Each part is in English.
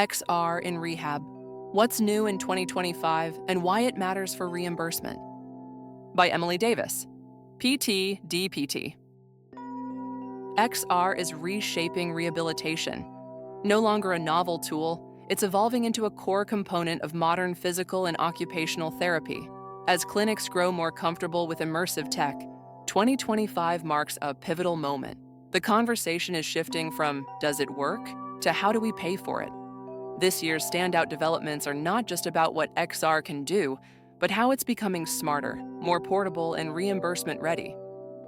XR in Rehab: What's New in 2025 and Why It Matters for Reimbursement. By Emily Davis, PT, DPT. XR is reshaping rehabilitation. No longer a novel tool, it's evolving into a core component of modern physical and occupational therapy. As clinics grow more comfortable with immersive tech, 2025 marks a pivotal moment. The conversation is shifting from "does it work?" to "how do we pay for it?" This year's standout developments are not just about what XR can do, but how it's becoming smarter, more portable, and reimbursement-ready.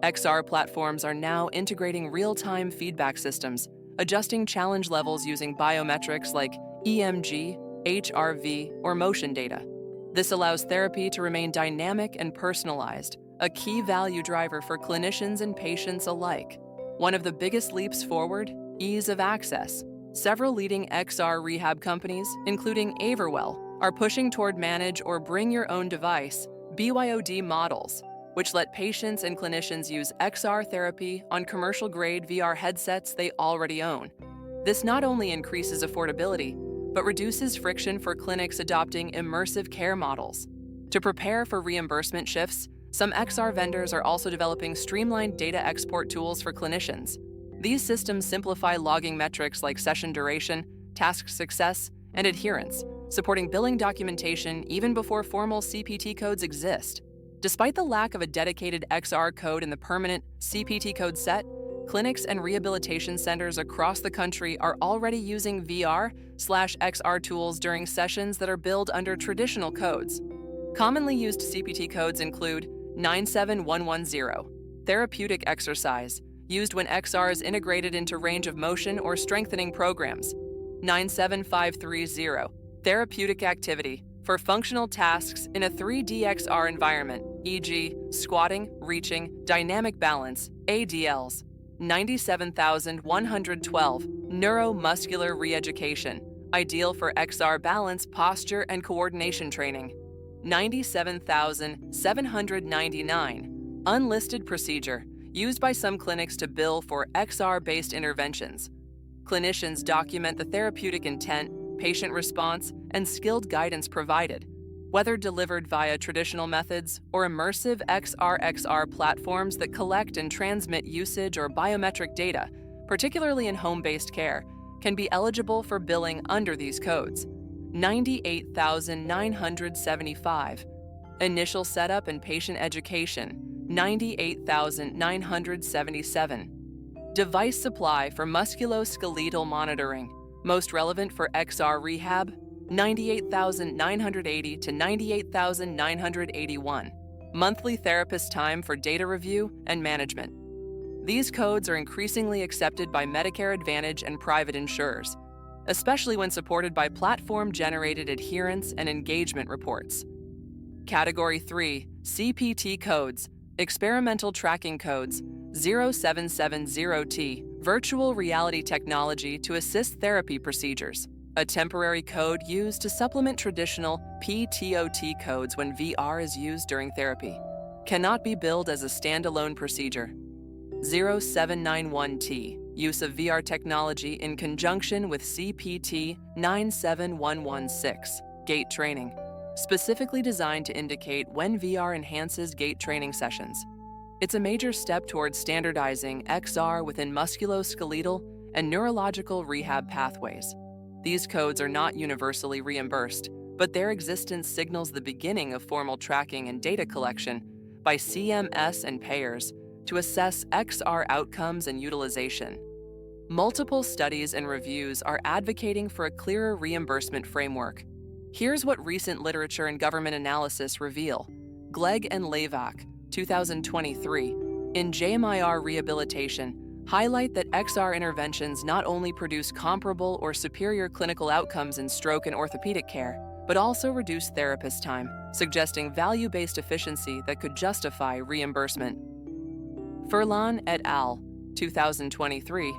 XR platforms are now integrating real-time feedback systems, adjusting challenge levels using biometrics like EMG, HRV, or motion data. This allows therapy to remain dynamic and personalized, a key value driver for clinicians and patients alike. One of the biggest leaps forward: ease of access. Several leading XR rehab companies, including Averwell, are pushing toward manage or bring your own device (BYOD) models, which let patients and clinicians use XR therapy on commercial-grade VR headsets they already own. This not only increases affordability, but reduces friction for clinics adopting immersive care models. To prepare for reimbursement shifts, some XR vendors are also developing streamlined data export tools for clinicians. These systems simplify logging metrics like session duration, task success, and adherence, supporting billing documentation even before formal CPT codes exist. Despite the lack of a dedicated XR code in the permanent CPT code set, clinics and rehabilitation centers across the country are already using VR/XR tools during sessions that are billed under traditional codes. Commonly used CPT codes include 97110, therapeutic exercise, used when XR is integrated into range of motion or strengthening programs; 97530, therapeutic activity, for functional tasks in a 3D XR environment, e.g., squatting, reaching, dynamic balance, ADLs; 97112, neuromuscular reeducation, ideal for XR balance, posture, and coordination training; 97,799, unlisted procedure, used by some clinics to bill for XR-based interventions. Clinicians document the therapeutic intent, patient response, and skilled guidance provided. Whether delivered via traditional methods or immersive XR platforms that collect and transmit usage or biometric data, particularly in home-based care, can be eligible for billing under these codes. 98,975. Initial setup and patient education, 98,977. Device supply for musculoskeletal monitoring, most relevant for XR rehab, 98,980 to 98,981. Monthly therapist time for data review and management. These codes are increasingly accepted by Medicare Advantage and private insurers, especially when supported by platform-generated adherence and engagement reports. Category 3, CPT codes, experimental tracking codes, 0770T, virtual reality technology to assist therapy procedures, a temporary code used to supplement traditional PTOT codes when VR is used during therapy. Cannot be billed as a standalone procedure. 0791T, use of VR technology in conjunction with CPT 97116, gait training, specifically designed to indicate when VR enhances gait training sessions. It's a major step towards standardizing XR within musculoskeletal and neurological rehab pathways. These codes are not universally reimbursed, but their existence signals the beginning of formal tracking and data collection by CMS and payers to assess XR outcomes and utilization. Multiple studies and reviews are advocating for a clearer reimbursement framework. Here's what recent literature and government analysis reveal. Glegg and Lavak, 2023, in JMIR Rehabilitation, highlight that XR interventions not only produce comparable or superior clinical outcomes in stroke and orthopedic care, but also reduce therapist time, suggesting value-based efficiency that could justify reimbursement. Furlan et al., 2023,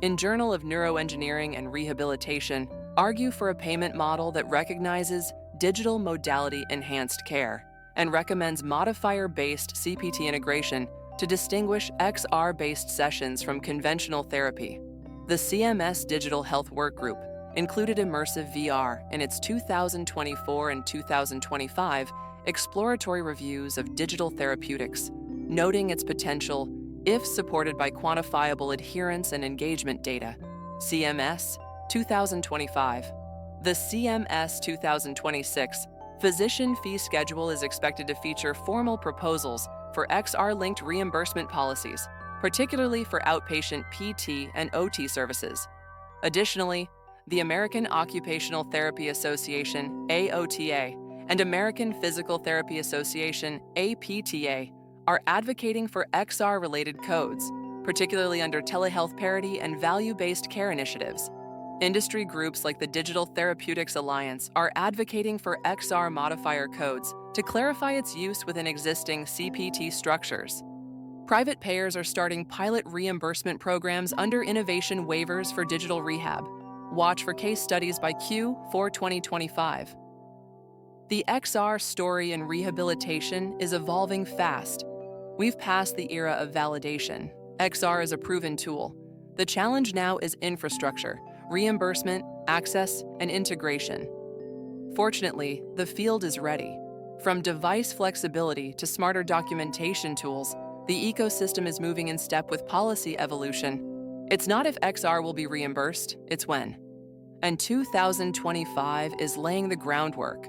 in Journal of Neuroengineering and Rehabilitation, argue for a payment model that recognizes digital modality-enhanced care and recommends modifier-based CPT integration to distinguish XR-based sessions from conventional therapy. The CMS Digital Health Workgroup, included immersive VR in its 2024 and 2025 exploratory reviews of digital therapeutics, noting its potential if supported by quantifiable adherence and engagement data. CMS 2025. The CMS 2026 Physician Fee Schedule is expected to feature formal proposals for XR-linked reimbursement policies, particularly for outpatient PT and OT services. Additionally, the American Occupational Therapy Association, AOTA, and American Physical Therapy Association, APTA, are advocating for XR-related codes, particularly under telehealth parity and value-based care initiatives. Industry groups like the Digital Therapeutics Alliance are advocating for XR modifier codes to clarify its use within existing CPT structures. Private payers are starting pilot reimbursement programs under innovation waivers for digital rehab. Watch for case studies by Q4 2025. The XR story in rehabilitation is evolving fast. We've passed the era of validation. XR is a proven tool. The challenge now is infrastructure, reimbursement, access, and integration. Fortunately, the field is ready. From device flexibility to smarter documentation tools, the ecosystem is moving in step with policy evolution. It's not if XR will be reimbursed, it's when. And 2025 is laying the groundwork.